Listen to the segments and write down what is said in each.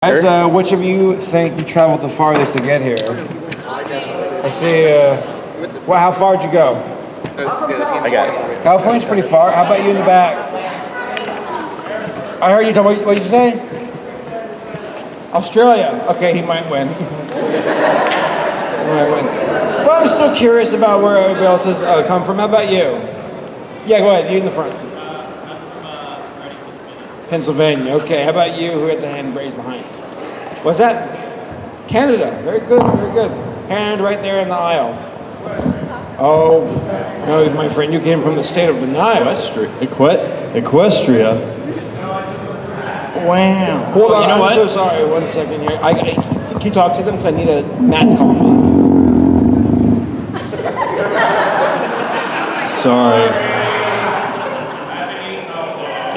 Guys, which of you think you traveled the farthest to get here? I see, well, how far did you go? I got it. California's pretty far. How about you in the back? I heard you talk, what did you say? Australia. Okay, he might win. Well, I'm still curious about where everybody else has come from. How about you? Yeah, go ahead. You in the front. Pennsylvania. Okay. How about you? Who had the hand raised behind? What's that? Canada. Very good. Very good. Hand right there in the aisle. Oh, no, my friend, you came from the state of denial. Equestria. Wow. Hold on. I'm so sorry. 1 second here. Can you talk to them? Because I need a. Matt's calling me. Sorry.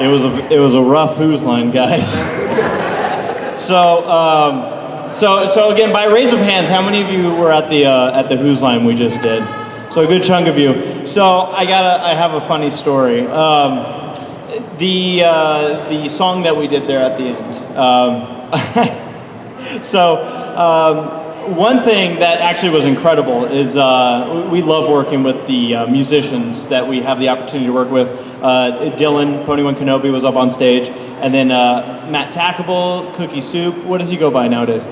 It was a rough Who's line, guys. So again, by raise of hands, how many of you were at the Who's line we just did? So a good chunk of you. So I have a funny story. The song that we did there at the end. One thing that actually was incredible is we love working with the musicians that we have the opportunity to work with. Dylan, Pony1 Kenobi was up on stage, and then Matt Tackable, Cookie Soup. What does he go by nowadays?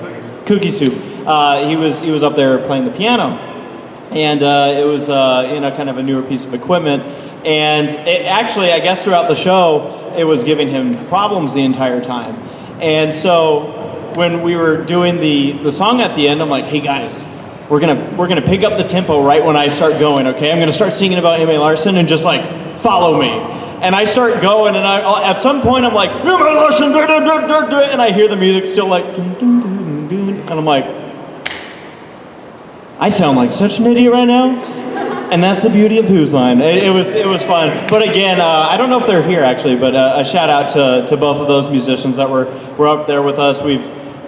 Cookie Soup. He was up there playing the piano, and it was kind of a newer piece of equipment. And it actually, I guess throughout the show, it was giving him problems the entire time. And so when we were doing the song at the end, I'm like, hey guys, we're gonna pick up the tempo right when I start going, okay? I'm gonna start singing about M.A. Larson and just like follow me. And I start going, and at some point I'm like, M.A. Larson, and I hear the music still like, and I'm like, I sound like such an idiot right now. And that's the beauty of Who's Line. It was fun. But again, I don't know if they're here actually, but a shout out to both of those musicians that were up there with us. We've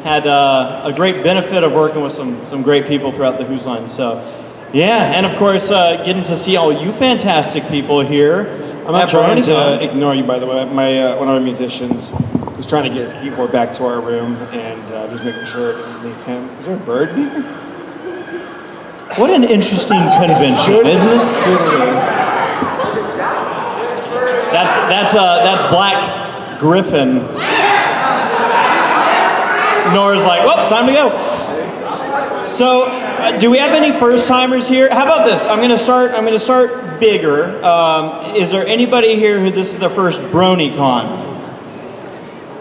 had a great benefit of working with some great people throughout the Who's Line. So yeah, and of course getting to see all you fantastic people here. I'm not trying to ignore you, by the way. One of our musicians was trying to get his keyboard back to our room, and just making sure it didn't leave him. Is there a bird here? What an interesting convention, isn't it? That's Black Griffin. Nora's like, well, time to go. So, do we have any first timers here? How about this? I'm gonna start bigger. Is there anybody here who this is their first Bronycon?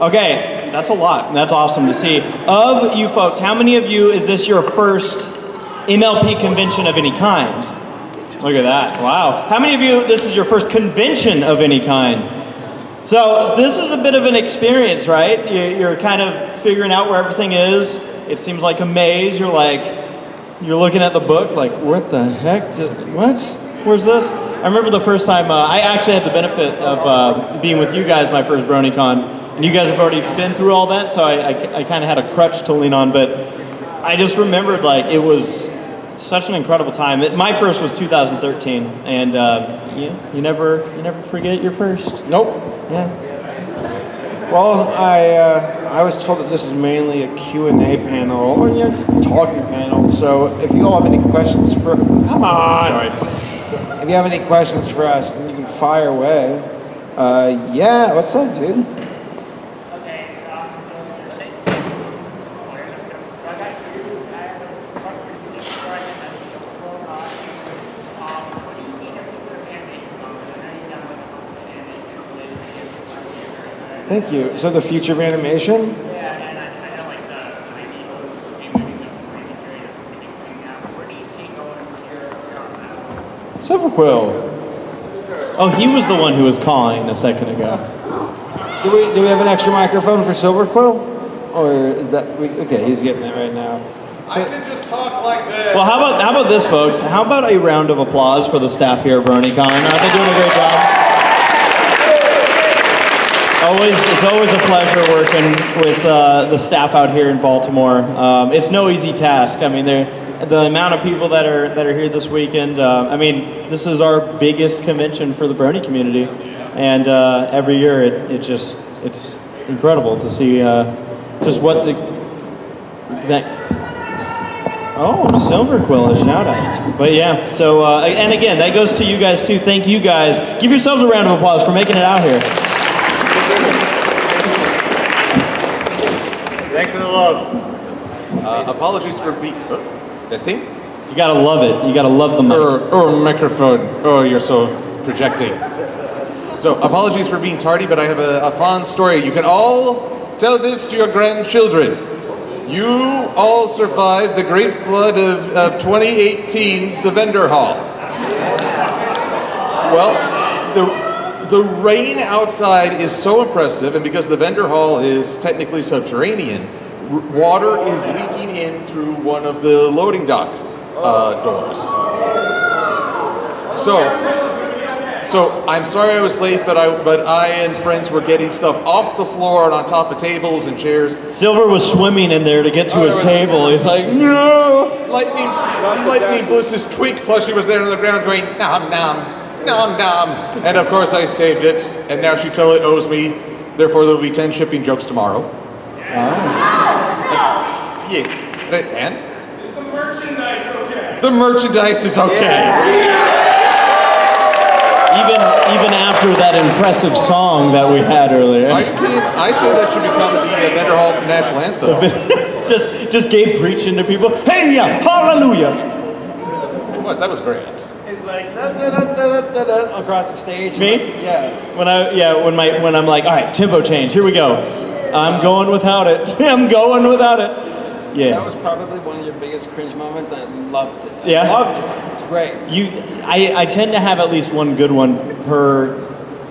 Okay, that's a lot. That's awesome to see. Of you folks, how many of you is this your first MLP convention of any kind? Look at that, wow. How many of you, this is your first convention of any kind? So this is a bit of an experience, right? You're kind of figuring out where everything is. It seems like a maze. You're looking at the book like, what the heck, what? Where's this? I remember the first time, I actually had the benefit of being with you guys my first BronyCon, and you guys have already been through all that, so I kind of had a crutch to lean on, but I just remembered like it was such an incredible time. My first was 2013, and you never forget your first. Nope. Yeah. Well, I was told that this is mainly a Q&A panel, or just a talking panel. So if you all have any questions for, come on. Sorry. If you have any questions for us, then you can fire away. Yeah, what's up, dude? Thank you. So the future of animation? Silverquill. Oh, he was the one who was calling a second ago. Do we have an extra microphone for Silverquill? Or is that, okay, he's getting it right now. So, I can just talk like this. Well, how about this, folks? How about a round of applause for the staff here at Bronycon? They're doing a great job. It's always a pleasure working with the staff out here in Baltimore. It's no easy task. I mean, the amount of people that are here this weekend. I mean, this is our biggest convention for the Brony community, and every year it's incredible to see Just what's the exact? Oh, Silver Quill, a shout out. But yeah, so and again, that goes to you guys too. Thank you guys. Give yourselves a round of applause for making it out here. Thanks for the love. Apologies for testing. You gotta love it. You gotta love the mic. Microphone. Oh, you're so projecting. So apologies for being tardy, but I have a fond story. You can all tell this to your grandchildren. You all survived the great flood of 2018, the vendor hall. Well, the rain outside is so impressive, and because the vendor hall is technically subterranean, water is leaking in through one of the loading dock doors. So I'm sorry I was late, but I and friends were getting stuff off the floor and on top of tables and chairs. Silver was swimming in there to get to his table. He's like, no! Lightning Bliss's twink plushie was there on the ground going, nom nom, nom nom. And of course I saved it, and now she totally owes me. Therefore there will be 10 shipping jokes tomorrow. Yeah. And? Is the merchandise okay? The merchandise is okay. Even after that impressive song that we had earlier. Are you kidding? I say that should become the Vendor Hall national anthem. just Gabe preaching to people. Hey, hallelujah! What? That was great. It's like da, da, da, da, da, da, across the stage. Me? Yeah. When I'm like, all right, tempo change. Here we go. I'm going without it. I'm going without it. Yeah. That was probably one of your biggest cringe moments. I loved it. Yeah? I loved it. It's great. I tend to have at least one good one per.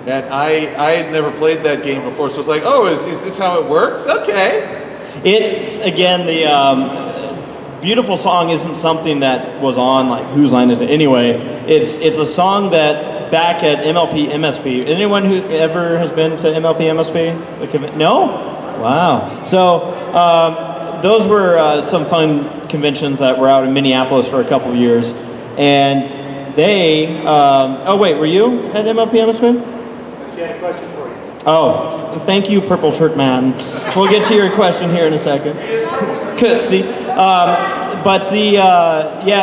And I had never played that game before, so it's like, oh, is this how it works? Okay. The beautiful song isn't something that was on like Whose Line Is It Anyway. It's a song that back at MLP MSP. Anyone who ever has been to MLP MSP? No? Wow. So. Those were some fun conventions that were out in Minneapolis for a couple of years, and they. Oh wait, were you at MLP MSP? I got a question for you. Oh, thank you, Purple Shirt Man. We'll get to your question here in a second. Curtsy.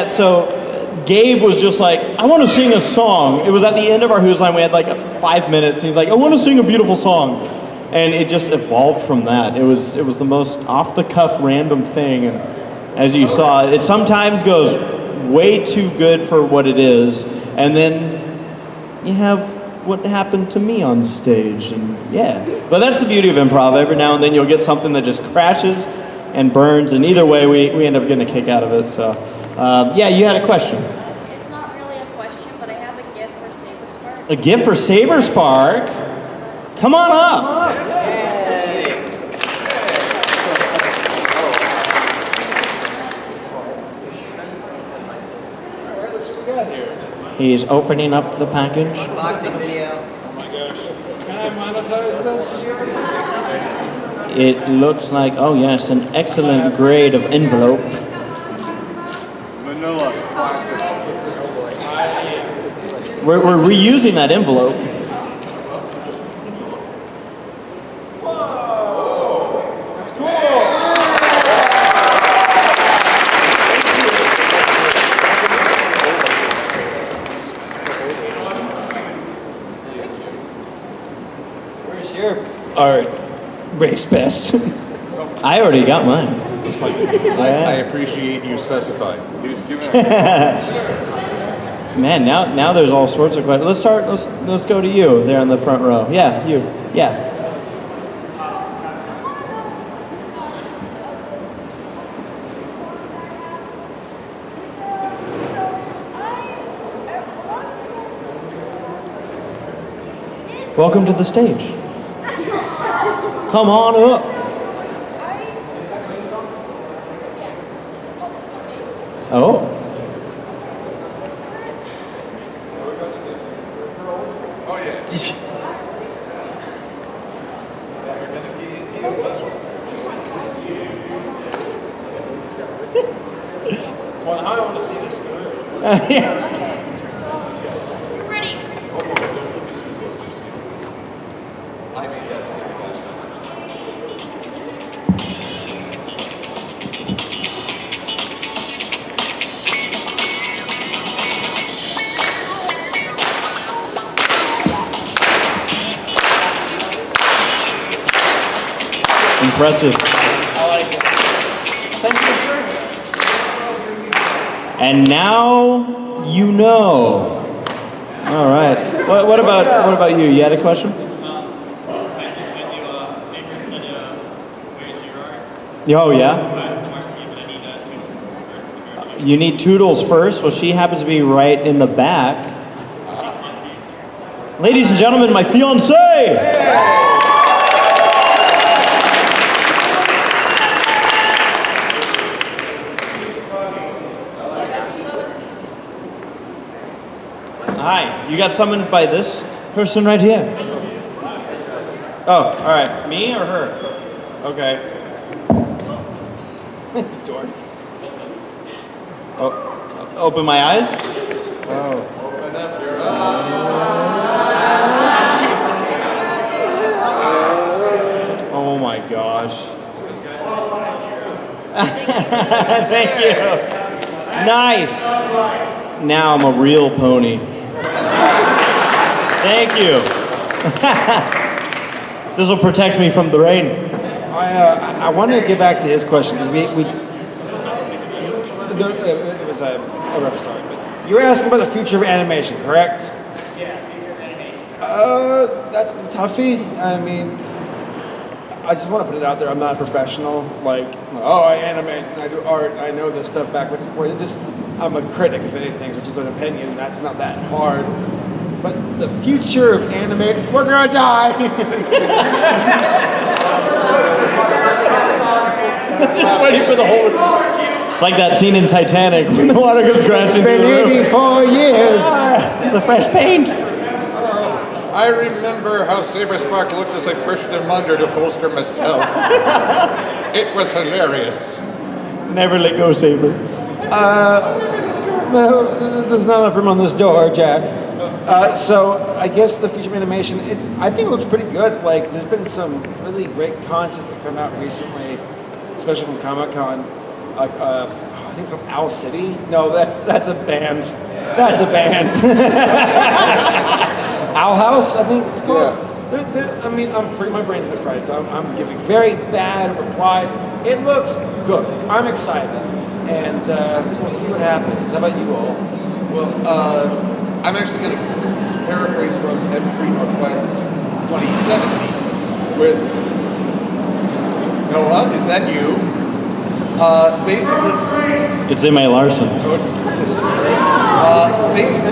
So Gabe was just like, I want to sing a song. It was at the end of our Whose Line. We had like 5 minutes, and he's like, I want to sing a beautiful song. And it just evolved from that. It was the most off-the-cuff random thing. And as you saw, it sometimes goes way too good for what it is. And then you have what happened to me on stage. And yeah, but that's the beauty of improv. Every now and then you'll get something that just crashes and burns. And either way, we end up getting a kick out of it. So yeah, you had a question. It's not really a question, but I have a gift for Saberspark. A gift for Saberspark? Come on up. He's opening up the package. Unboxing video. Oh my gosh. Can I monetize this? It looks like, oh yes, an excellent grade of envelope. Manila. We're reusing that envelope. ACRacebest. I already got mine. I appreciate you specifying. Man, now there's all sorts of questions. Let's go to you there in the front row. Yeah, you. Yeah. Welcome to the stage. Come on up. Oh. Oh yeah. Well, I want to see this through. Yeah. You're ready. I made that impressive. I like it. Thank you, sir. And now you know. All right. What about you? You had a question? Oh yeah. You need Toodles first. Well, she happens to be right in the back. Ladies and gentlemen, my fiancée. Hi, you got summoned by this person right here. Oh, all right. Me or her? Okay. Door. Oh, open my eyes? Oh. Open up your eyes. Oh my gosh. Thank you. Nice. Now I'm a real pony. Thank you. This will protect me from the rain. I wanted to get back to his question because it was a rough start. But you were asking about the future of animation, correct? Yeah, future of animation. That's toughy. I mean, I just want to put it out there. I'm not a professional. Like, oh, I animate and I do art. I know this stuff backwards and forwards. It's just I'm a critic of anything, which is an opinion. And that's not that hard. But the future of animation, we're gonna die. Just waiting for the whole. It's like that scene in Titanic when the water comes crashing It's through the been roof. 84 years. The fresh paint. I remember how Saberspark looked as I pushed him under to bolster myself. It was hilarious. Never let go, Saber. No, there's not enough room on this door, Jack. So I guess the future of animation, I think it looks pretty good. Like, there's been some really great content that come out recently, especially from Comic-Con. I think it's called Owl City. No, that's a band. That's a band. Owl House, I think it's called. Yeah. I mean, my brain's a bit fried, so I'm giving very bad replies. It looks good. I'm excited. And we'll see what happens. How about you all? Well, I'm actually going to paraphrase from M3 Northwest 2017 with Noah, is that you? Basically, It's in my Larson.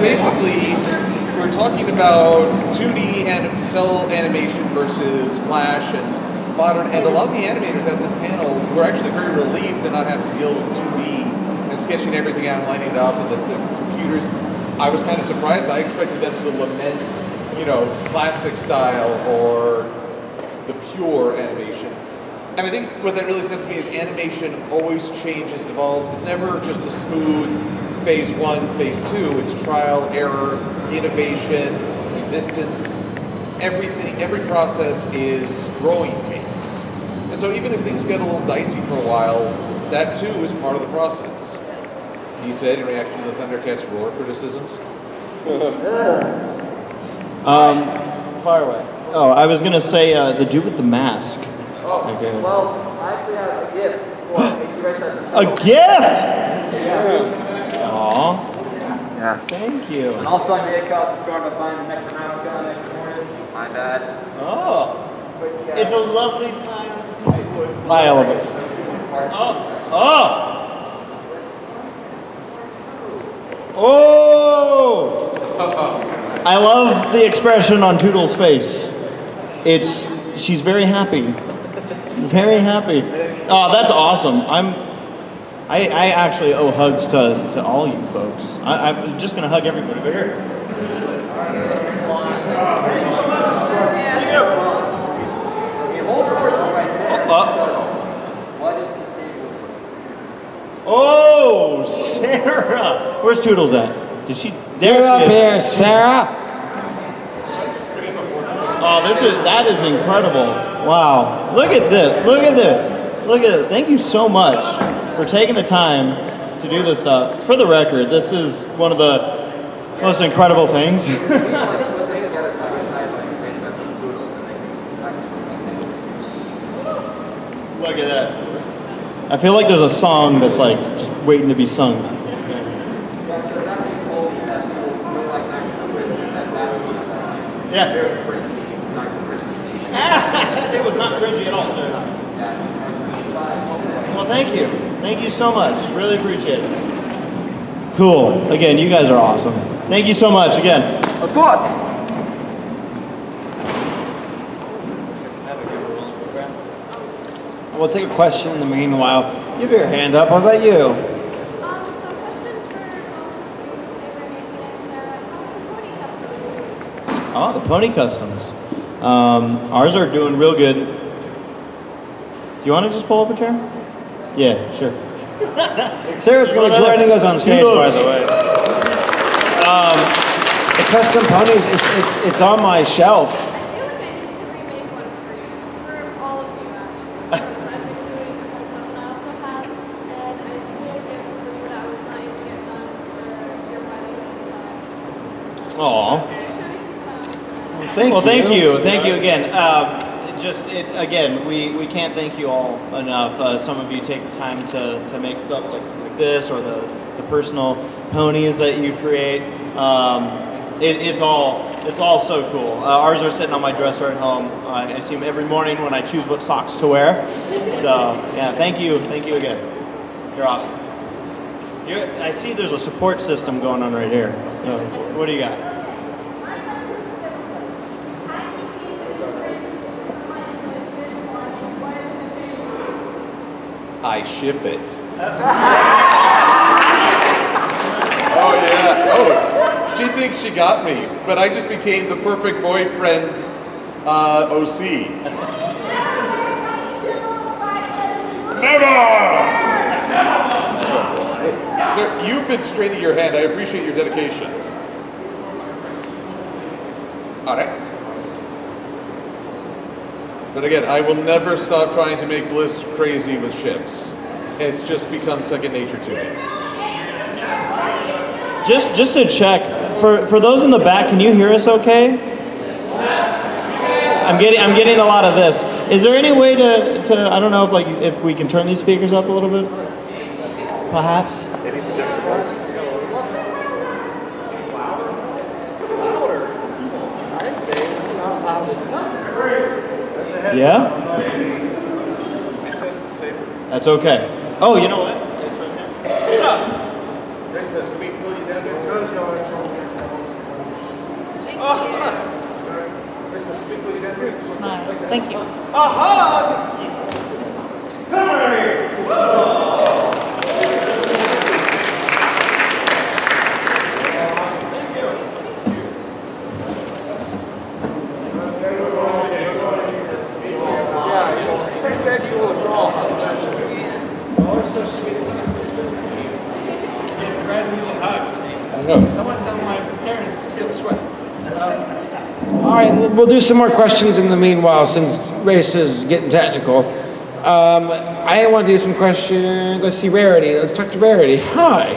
basically, we're talking about 2D and cell animation versus Flash and modern, and a lot of the animators at this panel were actually very relieved to not have to deal with 2D and sketching everything out and lining it up, and the computers. I was kind of surprised. I expected them to lament, classic style or the pure animation. And I think what that really says to me is animation always changes, evolves. It's never just a smooth phase 1, phase 2. It's trial, error, innovation, resistance. Every process is growing pains. And so even if things get a little dicey for a while, that too is part of the process. He said in reaction to the Thundercats roar criticisms. Fire away. Oh, I was gonna say the dude with the mask. Oh, well, I actually have a gift for ACRacebest. A gift! Aw. Yeah. Thank you. And also I made a cost to start by buying the Necronomicon next morning. My bad. Oh. It's a lovely pile of it. Oh. Oh! I love the expression on Toodle's face. She's very happy. Very happy. Oh, that's awesome. I actually owe hugs to all you folks. I'm just gonna hug everybody. But here. Oh, Sarah! Where's Toodles at? Did she? There Get up she is. here, Sarah. Oh, that is incredible! Wow! Look at this! Look at this! Look at this! Thank you so much for taking the time to do this stuff. For the record, this is one of the most incredible things. I feel like there's a song that's like just waiting to be sung. Yeah, because after you told me that it was really like Night for Christmas at Baltimore, Yeah. very cringy Night for Christmas Eve. It was not cringy at all, sir. Well, thank you. Thank you so much. Really appreciate it. Cool. Again, you guys are awesome. Thank you so much again. Of course. We'll take a question in the meanwhile. Give your hand up. How about you? So question for Sarah is how are the pony customs? Oh, the pony customs. Ours are doing real good. Do you want to just pull up a chair? Yeah, sure. Sarah's going to be joining us on stage, by the way. The custom ponies, it's on my shelf. I feel like I need to remake one for you, for all of you actually. Because I've been doing the custom, and I also have an idea gift for you that I was not able to get done for your wedding. Aw. Make sure you come. Well, thank you again. Again, we can't thank you all enough. Some of you take the time to make stuff like this, or the personal ponies that you create. It's all so cool. Ours are sitting on my dresser at home. I see them every morning when I choose what socks to wear. So yeah, thank you again. You're awesome. I see there's a support system going on right here. So, what do you got? I ship it. Oh yeah. Oh, she thinks she got me, but I just became the perfect boyfriend OC. Never! Sir, you've been straining your hand. I appreciate your dedication. All right. But again, I will never stop trying to make Bliss crazy with ships. It's just become second nature to me. Just to check, for those in the back, can you hear us okay? I'm getting a lot of this. Is there any way to I don't know if we can turn these speakers up a little bit? Perhaps? Yeah? That's okay. Oh, you know what? It's right there. What's up? Thank you. A hug! Come here! Someone tell my parents to feel the sweat. All right, we'll do some more questions in the meanwhile, since race is getting technical. I want to do some questions. I see Rarity. Let's talk to Rarity. Hi.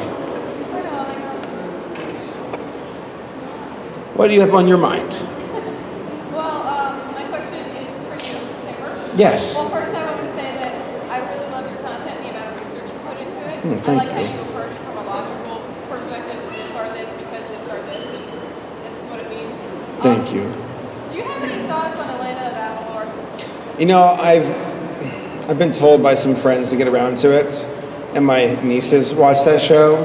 What do you have on your mind? Well, my question is for you, Saber. Yes. Well, first I want to say that I really love your content and the amount of research you put into it. Thank I like how you. you approach it from a logical perspective. This or this because this or this, and this is what it means. Thank you. Do you have any thoughts on Atlanta of Avalor? You know, I've been told by some friends to get around to it, and my nieces watch that show.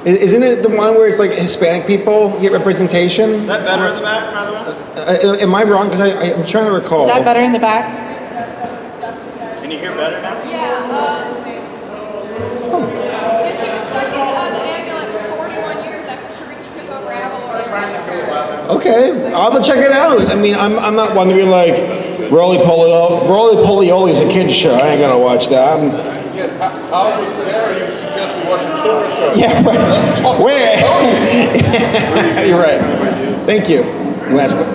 Isn't it the one where it's like Hispanic people get representation? Is that better in the back, by the way? Am I wrong? Because I'm trying to recall. Is that better in the back? Can you hear better now? Yeah, she was stuck in the ambulance for 41 years after Shariki took over Avalor. Okay, I'll have to check it out. I mean, I'm not one to be like, Roly Polioli's a kid's show. I ain't gonna watch that. How dare you suggest we watch a children's show? Yeah, right. Where? You're right. Thank you. You ask what?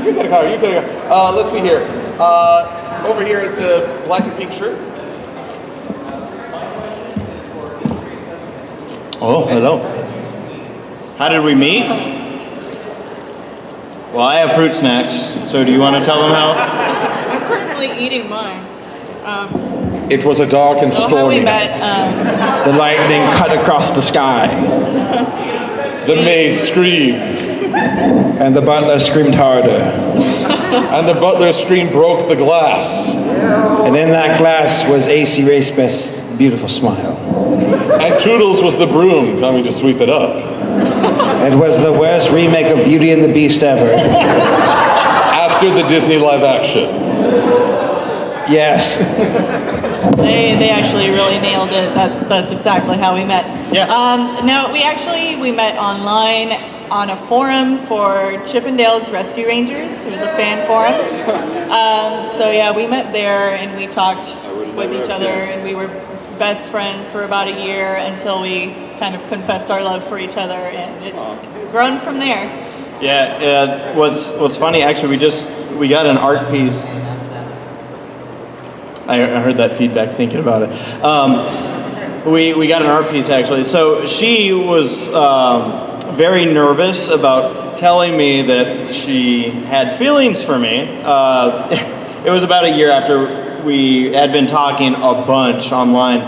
You gotta go. Let's see here. Over here at the black and pink shirt. Oh, hello. How did we meet? Well, I have fruit snacks, so do you want to tell them how? I'm currently eating mine. It was a dark and So how stormy we met, night. The lightning cut across the sky, The maid screamed, and the butler screamed harder. and the butler's scream broke the glass. And in that glass was ACRacebest's beautiful smile. And Toodles was the broom coming to sweep it up. It was the worst remake of Beauty and the Beast ever. After the Disney live action. Yes. they actually really nailed it. That's exactly how we met. Yeah. No, we met online on a forum for Chippendale's Rescue Rangers. It was a fan forum. So yeah, we met there and we talked with each other, and we were best friends for about a year until we kind of confessed our love for each other, and it's grown from there. Yeah, what's funny, actually, we got an art piece. I heard that feedback thinking about it. We got an art piece, actually. So she was very nervous about telling me that she had feelings for me. It was about a year after we had been talking a bunch online,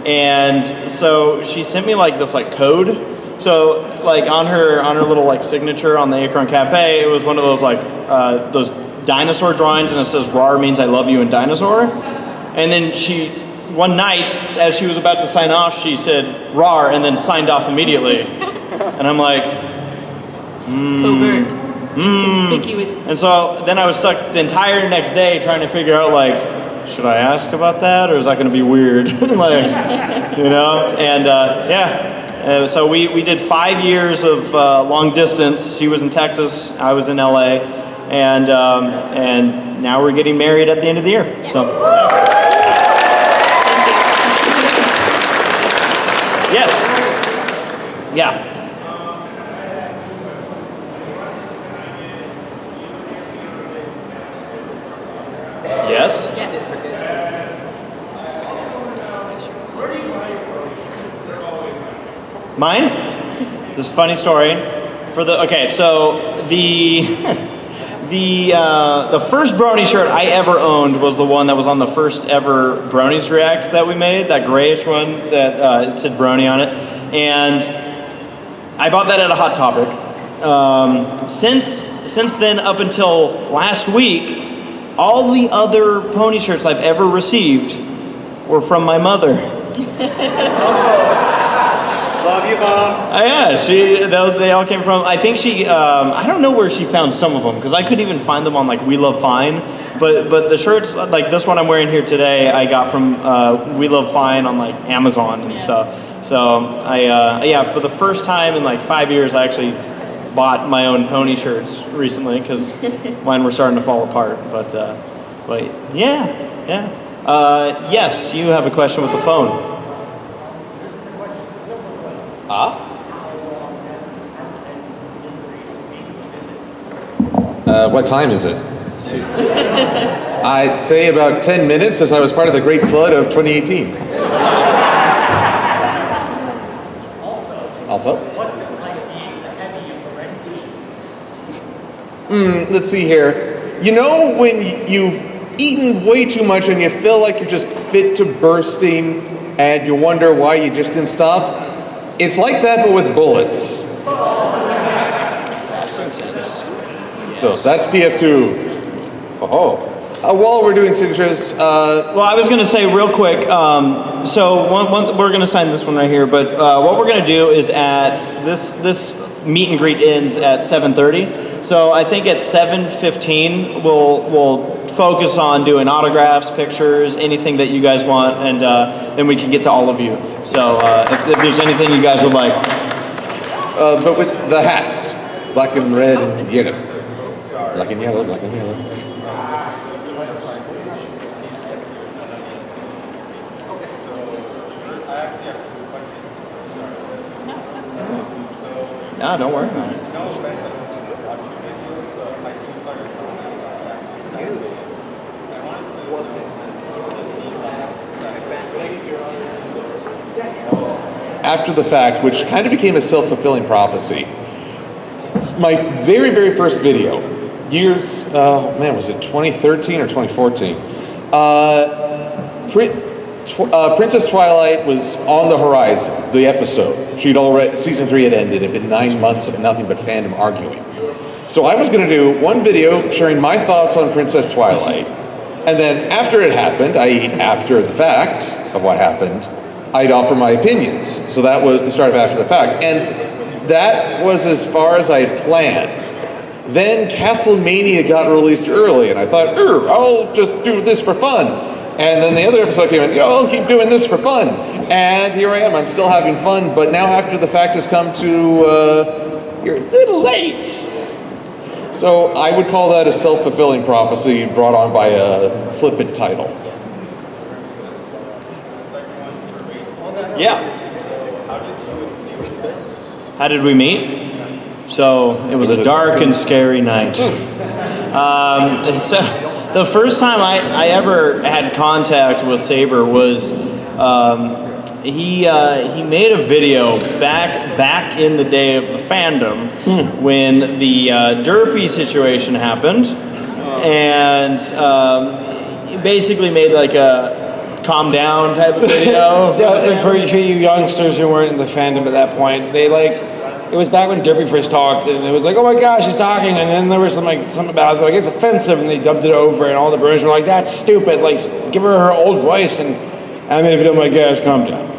and so she sent me like this code. So like on her little signature on the Acorn Cafe, it was one of those dinosaur drawings, and it says "RAR" means I love you in dinosaur. And then one night, as she was about to sign off, she said "RAR" and then signed off immediately. And I'm like, Covert. Conspicuous. And so then I was stuck the entire next day trying to figure out should I ask about that, or is that going to be weird? And so we did 5 years of long distance. She was in Texas, I was in LA, and now we're getting married at the end of the year. So. Yes. Yeah. Yes. Yes. Mine? This funny story. So the the first Brony shirt I ever owned was the one that was on the first ever Bronies React that we made, that grayish one that it said Brony on it, and I bought that at a Hot Topic. Since then, up until last week, all the other pony shirts I've ever received were from my mother. Love you, Mom. Yeah, they all came from, I think she, I don't know where she found some of them, because I couldn't even find them on We Love Fine, but the shirts, like this one I'm wearing here today, I got from We Love Fine on Amazon and stuff. So for the first time in 5 years, I actually bought my own pony shirts recently, because mine were starting to fall apart, but yeah. Yes, you have a question with the phone. What time is it? I'd say about 10 minutes, as I was part of the Great Flood of 2018. Also? Let's see here. You know when you've eaten way too much and you feel like you're just fit to bursting and you wonder why you just didn't stop? It's like that, but with bullets. That's intense. So that's TF2. While we're doing signatures, well, I was going to say real quick, so we're going to sign this one right here, but what we're going to do is at this meet and greet ends at 7:30. So I think at 7:15 we'll focus on doing autographs, pictures, anything that you guys want, and then we can get to all of you. So if there's anything you guys would like. but with the hats, black and red and yellow. Black and yellow, black and yellow. No, don't worry about it. After the fact, which kind of became a self-fulfilling prophecy, my very, very first video years, man, was it 2013 or 2014? Princess Twilight was on the horizon, the episode. Season 3 had ended. It had been 9 months of nothing but fandom arguing. So I was going to do one video sharing my thoughts on Princess Twilight, and then after it happened, i.e. after the fact of what happened, I'd offer my opinions. So that was the start of After the Fact. And that was as far as I had planned. Then Castlemania got released early, and I thought, I'll just do this for fun. And then the other episode came in, I'll keep doing this for fun. And here I am, I'm still having fun, but now After the Fact has come to, you're a little late. So I would call that a self-fulfilling prophecy brought on by a flippant title. Yeah. How did we meet? So it was a dark and scary night. So the first time I ever had contact with Saber was he made a video back in the day of the fandom when the Derpy situation happened, and he basically made like a calm down type of video. Yeah, for you youngsters who weren't in the fandom at that point, it was back when Derpy first talked, and it was like, oh my gosh, he's talking, and then there was something about it, like, it's offensive, and they dubbed it over, and all the Bronycons were like, that's stupid, like, give her old voice, and I made a video, oh my gosh, calm down.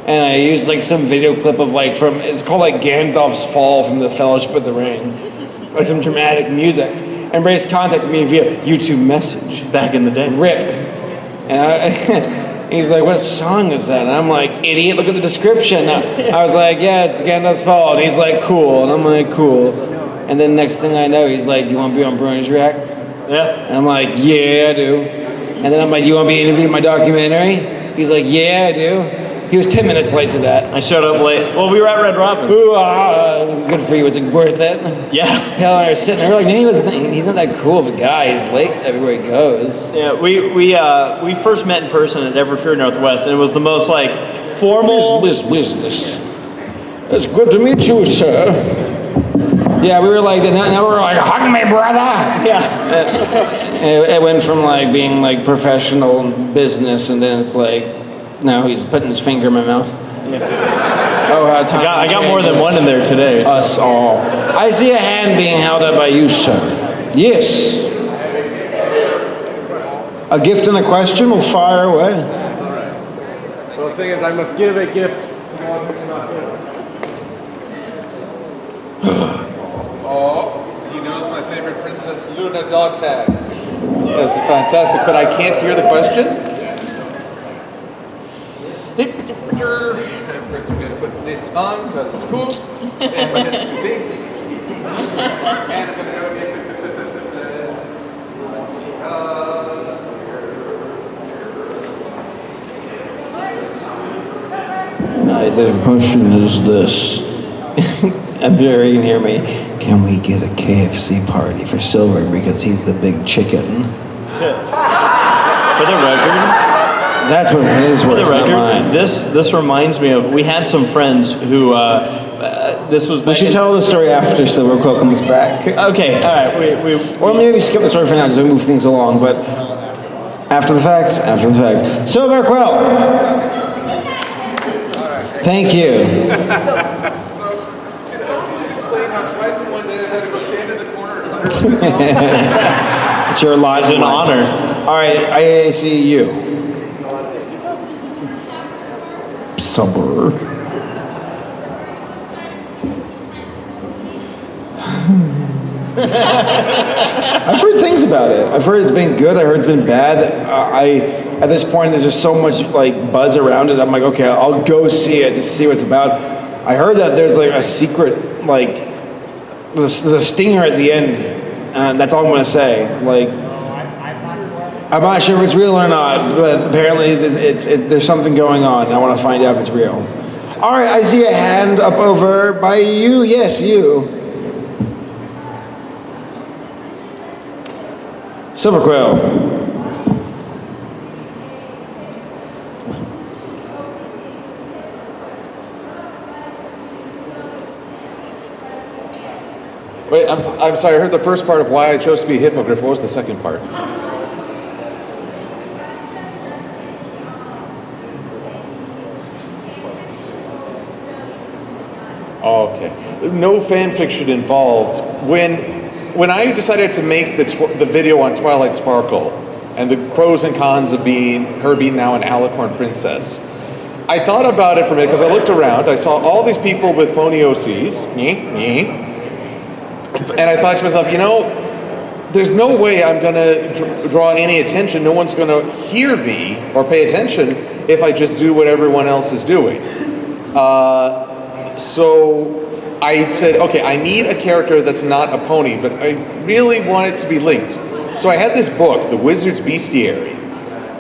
And I used like some video clip of it's called like Gandalf's fall from the Fellowship of the Ring, like some dramatic music. And Brace contacted me via YouTube message. Back in the day. Rip. And he's like, what song is that? And I'm like, idiot, look at the description. I was like, yeah, it's Gandalf's fall. And he's like, cool. And I'm like, cool. And then next thing I know, he's like, you want to be on Brony's React? Yeah. And I'm like, yeah, I do. And then I'm like, you want to be interviewed in my documentary? He's like, yeah, I do. He was 10 minutes late to that. I showed up late. Well, we were at Red Robin. Ooh, good for you. Was it worth it? Yeah. Hell, I was sitting there like, he's not that cool of a guy. He's late everywhere he goes. Yeah, we first met in person at Everfear Northwest, and it was the most like formal business. It's good to meet you, sir. Yeah, we were like, now we're like, hug me, brother. Yeah. It went from like being like professional business, and then it's like, no, he's putting his finger in my mouth. Yeah. Oh, how time I got more than one in there today. So. Us all. I see a hand being held up by you, sir. Yes. A gift and a question will fire away. Well, the thing is, I must give a gift to one who's not here. Oh, he knows my favorite Princess Luna dog tag. That's fantastic, but I can't hear the question. First I'm going to put this on because it's cool, and my head's too big. And I'm going to go again. The question is this. I'm sure you can hear me. Can we get a KFC party for Silver because he's the big chicken? For the record. That's what his words, not mine. This reminds me of, we had some friends who, this was... We should tell the story after Silver Quill comes back. Okay, all right. Or maybe skip the story for now, just move things along, but after the fact. Silver Quill! Thank you. So, can someone please explain how twice in one day I had to go stand in the corner and utter myself? It's your lot. It's an honor. All right, I see you. Silver. I've heard things about it. I've heard it's been good. I heard it's been bad. At this point, there's just so much like buzz around it. I'm like, okay, I'll go see it just to see what it's about. I heard that there's like a secret, like there's a stinger at the end, and that's all I'm gonna say. Like, I'm not sure if it's real or not, but apparently there's something going on, and I want to find out if it's real. All right, I see a hand up over by you. Yes, you. Silver Quill. Wait, I'm sorry, I heard the first part of why I chose to be a hippogriff. What was the second part? Oh, okay. No fan fiction involved. When I decided to make the video on Twilight Sparkle and the pros and cons of her being now an alicorn princess, I thought about it for a minute because I looked around. I saw all these people with pony OCs, and I thought to myself, you know, there's no way I'm going to draw any attention. No one's going to hear me or pay attention if I just do what everyone else is doing. So I said, okay, I need a character that's not a pony, but I really want it to be linked. So I had this book, The Wizard's Bestiary,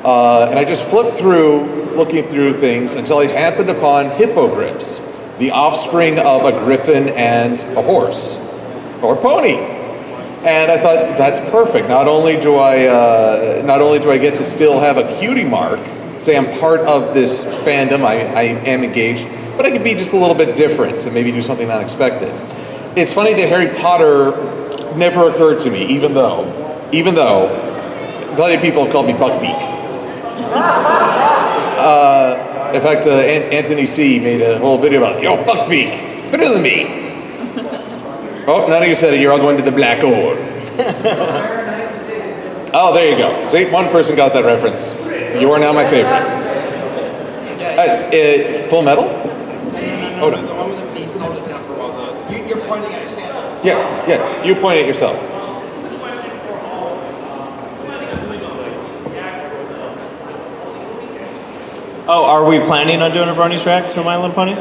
and I just flipped through, looking through things until I happened upon hippogriffs, the offspring of a griffin and a horse, or pony. And I thought, that's perfect. Not only do I get to still have a cutie mark, say I'm part of this fandom, I am engaged, but I could be just a little bit different and maybe do something unexpected. It's funny that Harry Potter never occurred to me, even though plenty of people have called me Buckbeak. In fact, Anthony C. made a whole video about, yo, Buckbeak, better than me. Oh, none of you said it, you're all going to the Black Orb. Oh, there you go. See, one person got that reference. You are now my favorite. Full Metal? Oh, no. The one with he's been holding his hand for a while. You're pointing at your stand. Yeah, you point at yourself. Oh, are we planning on doing a Brony's React to My Little Pony?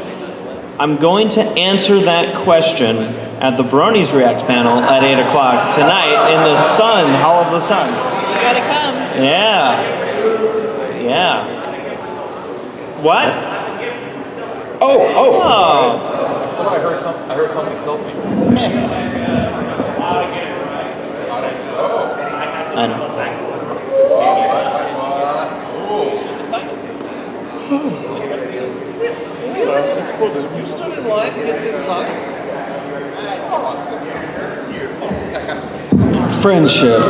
I'm going to answer that question at the Brony's React panel at 8 o'clock tonight in the sun, Hall of the Sun. You gotta come. Yeah. What? Oh. Oh. I heard something selfie. I know. That's cool. You stood in line to get this sign? Friendship.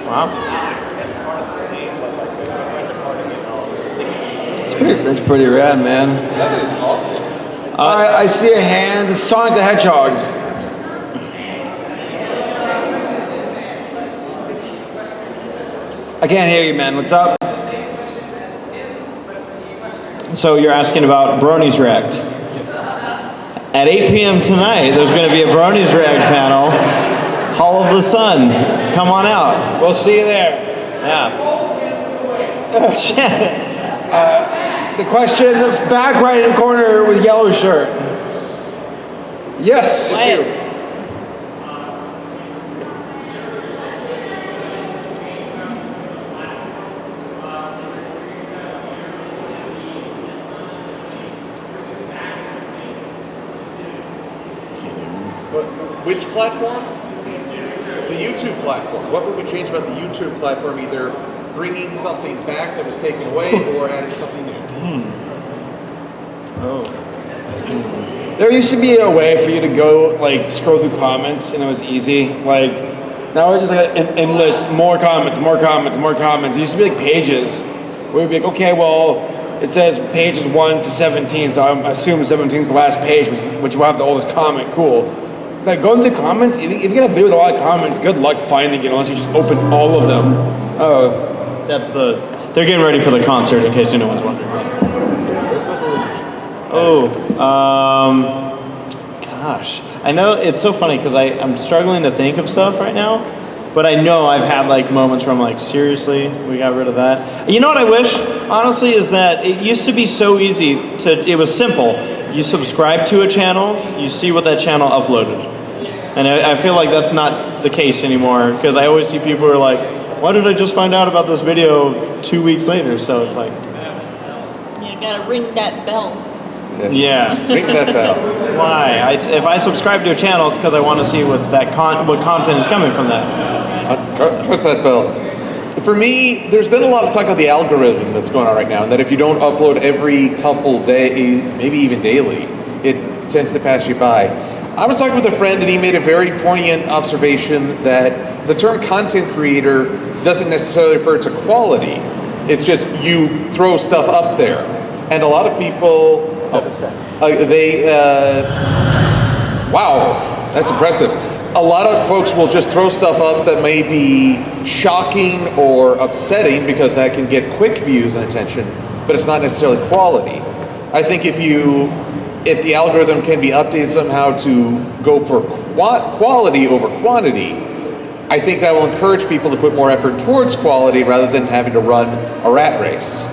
Wow. That's pretty rad, man. That is awesome. All right, I see a hand. It's Sonic the Hedgehog. I can't hear you, man. What's up? So you're asking about Brony's React. At 8 p.m. tonight, there's going to be a Brony's React panel. Hall of the Sun. Come on out. We'll see you there. Yeah. The question, the back right hand corner with yellow shirt. Yes. Wow. Which platform? The YouTube platform. What would we change about the YouTube platform? Either bringing something back that was taken away or adding something new? There used to be a way for you to go like scroll through comments and it was easy. Like now it's just like an endless more comments. It used to be like pages where you'd be like, okay, well, it says pages 1 to 17, so I assume 17 is the last page, which will have the oldest comment. Cool. Like going through the comments, if you get a video with a lot of comments, good luck finding it unless you just open all of them. They're getting ready for the concert in case anyone's wondering. Gosh. I know it's so funny because I'm struggling to think of stuff right now, but I know I've had like moments where I'm like, seriously, we got rid of that. You know what I wish, honestly, is that it used to be so easy it was simple. You subscribe to a channel, you see what that channel uploaded. And I feel like that's not the case anymore because I always see people who are like, why did I just find out about this video 2 weeks later? So it's like, You gotta ring that bell. yeah. Ring that bell. Why? If I subscribe to a channel, it's because I want to see what content is coming from that. Press that bell. For me, there's been a lot of talk about the algorithm that's going on right now, and that if you don't upload every couple days, maybe even daily, it tends to pass you by. I was talking with a friend, and he made a very poignant observation that the term content creator doesn't necessarily refer to quality. It's just you throw stuff up there. And a lot of people, wow, that's impressive. A lot of folks will just throw stuff up that may be shocking or upsetting because that can get quick views and attention, but it's not necessarily quality. I think if the algorithm can be updated somehow to go for quality over quantity, I think that will encourage people to put more effort towards quality rather than having to run a rat race.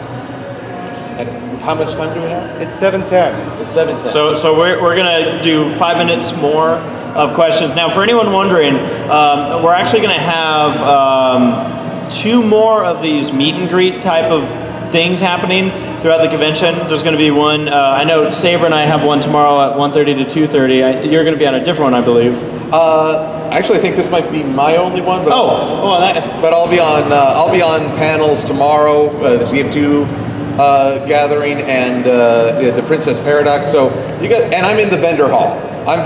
And how much time do we have? It's 7:10. It's 7:10. So we're gonna do 5 minutes more of questions. Now, for anyone wondering, we're actually gonna have 2 more of these meet and greet type of things happening throughout the convention. There's going to be one, I know Saber and I have one tomorrow at 1:30 to 2:30. You're going to be on a different one, I believe. Actually, I think this might be my only one. But But I'll be on panels tomorrow. The ZF2 gathering and the Princess Paradox. So and I'm in the vendor hall. I'm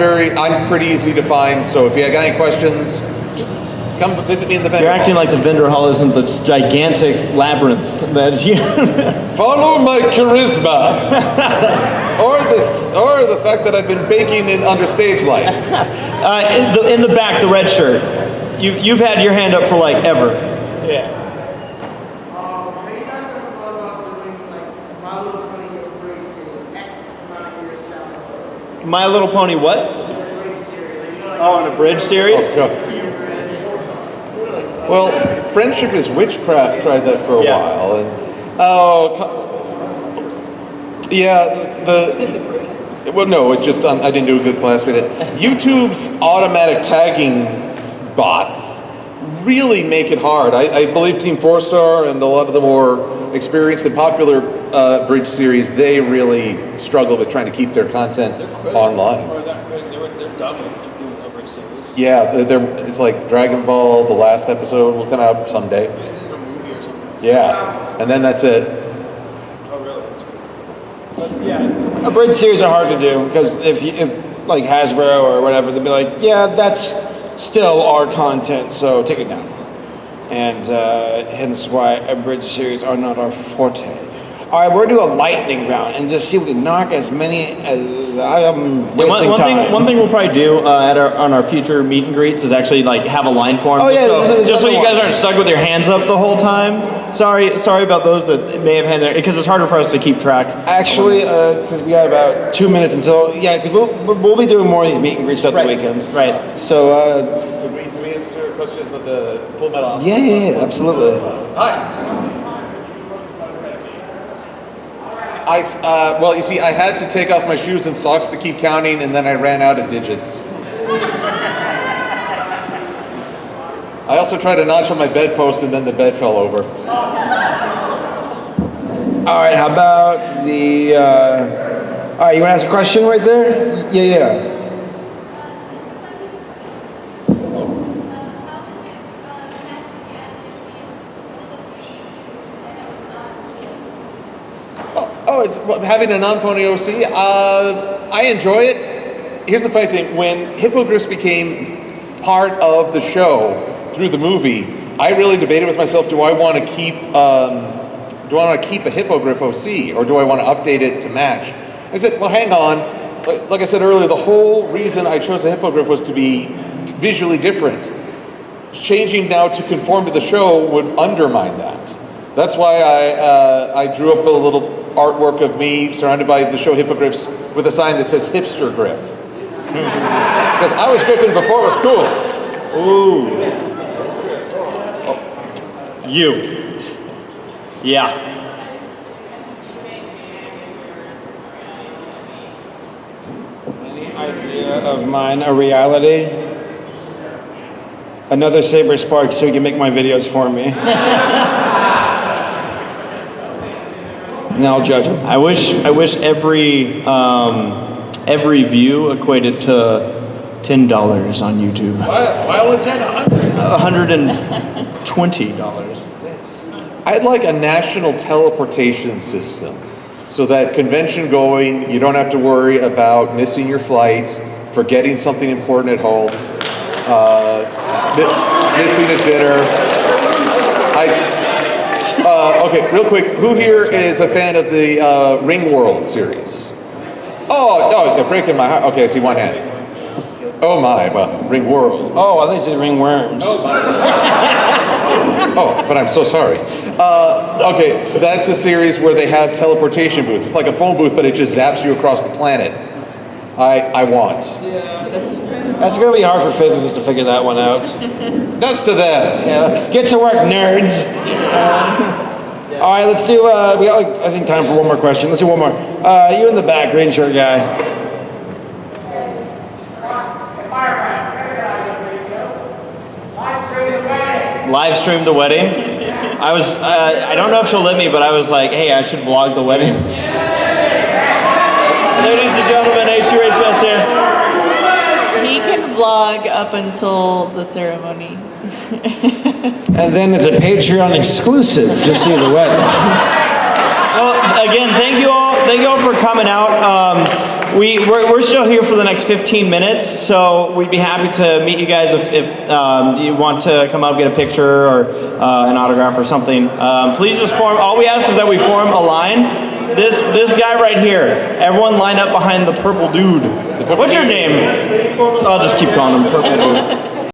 pretty easy to find. So if you got any questions, just come visit me in the vendor hall. You're acting like the vendor hall isn't this gigantic labyrinth that's you. Follow my charisma, or the fact that I've been baking under stage lights. In the back, the red shirt. You've had your hand up for like ever. Yeah. Have you guys ever thought about doing like My Little Pony Get Brave series X amount of years down the road? My Little Pony what? Oh, an abridged series? Well, Friendship is Witchcraft tried that for a while, and well, no, it just I didn't do a good class with it. YouTube's automatic tagging bots really make it hard. I believe Team 4-Star and a lot of the more experienced and popular bridge series, they really struggle with trying to keep their content online. They're done with doing a bridge series. Yeah, it's like Dragon Ball, the last episode will come out someday. A movie or something. Yeah, and then that's it. Oh, really? But yeah, a bridge series are hard to do because if like Hasbro or whatever, they'll be like, yeah, that's still our content, so take it down. And hence why a bridge series are not our forte. All right, we're gonna do a lightning round and just see if we can knock as many as I'm wasting time. One thing we'll probably do on our future meet and greets is actually like have a line form. Oh, yeah, just so you guys aren't stuck with your hands up the whole time. Sorry about those that may have had there, because it's harder for us to keep track. Actually, because we got about 2 minutes until, because we'll be doing more of these meet and greets throughout the weekends. Right. So, Can we answer questions with the Full Metal Alchemist? yeah, absolutely. Hi. Well, you see, I had to take off my shoes and socks to keep counting, and then I ran out of digits. I also tried to notch on my bedpost, and then the bed fell over. All right, how about the, all right, you want to ask a question right there? Yeah. Having a non-pony OC, I enjoy it. Here's the funny thing: when hippogriffs became part of the show through the movie, I really debated with myself: do I want to keep a hippogriff OC, or do I want to update it to match? I said, well, hang on. Like I said earlier, the whole reason I chose a hippogriff was to be visually different. Changing now to conform to the show would undermine that. That's why I drew up a little artwork of me surrounded by the show hippogriffs with a sign that says hipster griff. Because I was griffing before it was cool. Ooh. Oh. You. Yeah. Any idea of mine a reality? Another Saber Spark so you can make my videos for me. Now I'll judge them. I wish every view equated to $10 on YouTube. Well, it's at $100. $120. I'd like a national teleportation system so that convention going, you don't have to worry about missing your flight, forgetting something important at home, missing a dinner. Okay, real quick, who here is a fan of the Ringworld series? Oh, you're breaking my heart. Okay, I see one hand. Oh my, well, Ringworld. Oh, I think you said ringworms. Oh, but I'm so sorry. Okay, that's a series where they have teleportation booths. It's like a phone booth, but it just zaps you across the planet. I want. That's going to be hard for physicists to figure that one out. Nuts to them. Yeah, get to work, nerds. All right, let's do, we got, like, I think, time for one more question. Let's do one more. You in the back, green shirt guy. Live stream the wedding. I don't know if she'll let me, but I was like, hey, I should vlog the wedding. Ladies and gentlemen, ACRacebest here. He can vlog up until the ceremony. And then it's a Patreon exclusive to see the wedding. Well, again, thank you all for coming out. We're still here for the next 15 minutes, so we'd be happy to meet you guys if you want to come out, get a picture or an autograph or something. Please just form. All we ask is that we form a line. This guy right here. Everyone line up behind the purple dude. What's your name? I'll just keep calling him Purple Dude.